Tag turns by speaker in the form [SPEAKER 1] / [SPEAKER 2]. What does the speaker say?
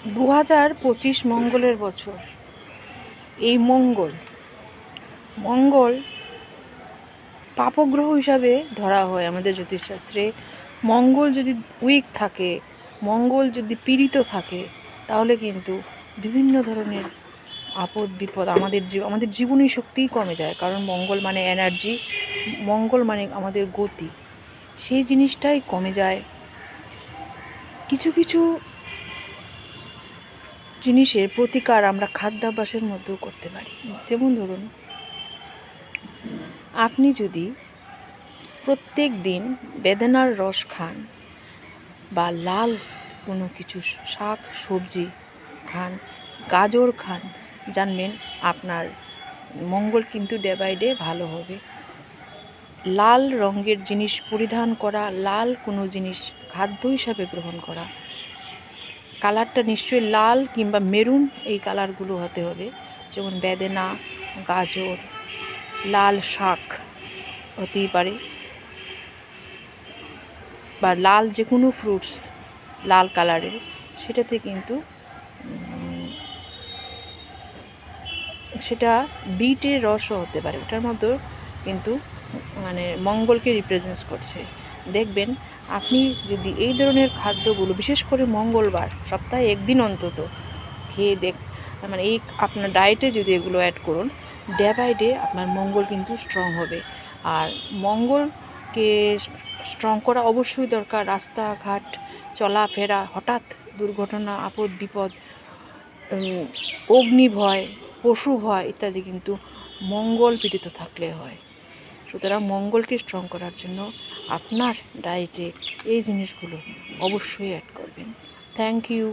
[SPEAKER 1] 2025 মঙ্গলের বছর। এই মঙ্গল পাপগ্রহ হিসাবে ধরা হয় আমাদের জ্যোতিষশাস্ত্রে। মঙ্গল যদি উইক থাকে, মঙ্গল যদি পীড়িত থাকে, তাহলে কিন্তু বিভিন্ন ধরনের আপদ বিপদ আমাদের জীবনী শক্তিই কমে যায়। কারণ মঙ্গল মানে এনার্জি, মঙ্গল মানে আমাদের গতি, সেই জিনিসটাই কমে যায়। কিছু কিছু জিনিসের প্রতিকার আমরা খাদ্যাভ্যাসের মধ্যেও করতে পারি। যেমন ধরুন, আপনি যদি প্রত্যেক দিন বেদানার রস খান বা লাল কোনো কিছু শাক সবজি খান, গাজর খান, জানবেন আপনার মঙ্গল কিন্তু ডে বাই ডে ভালো হবে। লাল রঙের জিনিস পরিধান করা, লাল কোনো জিনিস খাদ্য হিসাবে গ্রহণ করা, কালারটা নিশ্চয়ই লাল কিংবা মেরুন, এই কালারগুলো হতে হবে। যেমন বেদানা, গাজর, লাল শাক হতেই পারে, বা লাল যে কোনো ফ্রুটস লাল কালারের, সেটাতে কিন্তু সেটা বিটের রসও হতে পারে, ওটার মধ্যে কিন্তু মানে মঙ্গলকে রিপ্রেজেন্ট করছে। দেখবেন আপনি যদি এই ধরনের খাদ্যগুলো বিশেষ করে মঙ্গলবার সপ্তাহে একদিন অন্তত খেয়ে মানে এই আপনার ডায়েটে যদি এগুলো অ্যাড করুন, ডে বাই ডে আপনার মঙ্গল কিন্তু স্ট্রং হবে। আর মঙ্গলকে স্ট্রং করা অবশ্যই দরকার। রাস্তাঘাট চলাফেরা, হঠাৎ দুর্ঘটনা, আপদ বিপদ, অগ্নি ভয়, পশু ভয় ইত্যাদি কিন্তু মঙ্গল পীড়িত থাকলে হয়। সুতরাং মঙ্গলকে স্ট্রং করার জন্য আপনার ডায়েটে এই জিনিসগুলো অবশ্যই অ্যাড করবেন। Thank you.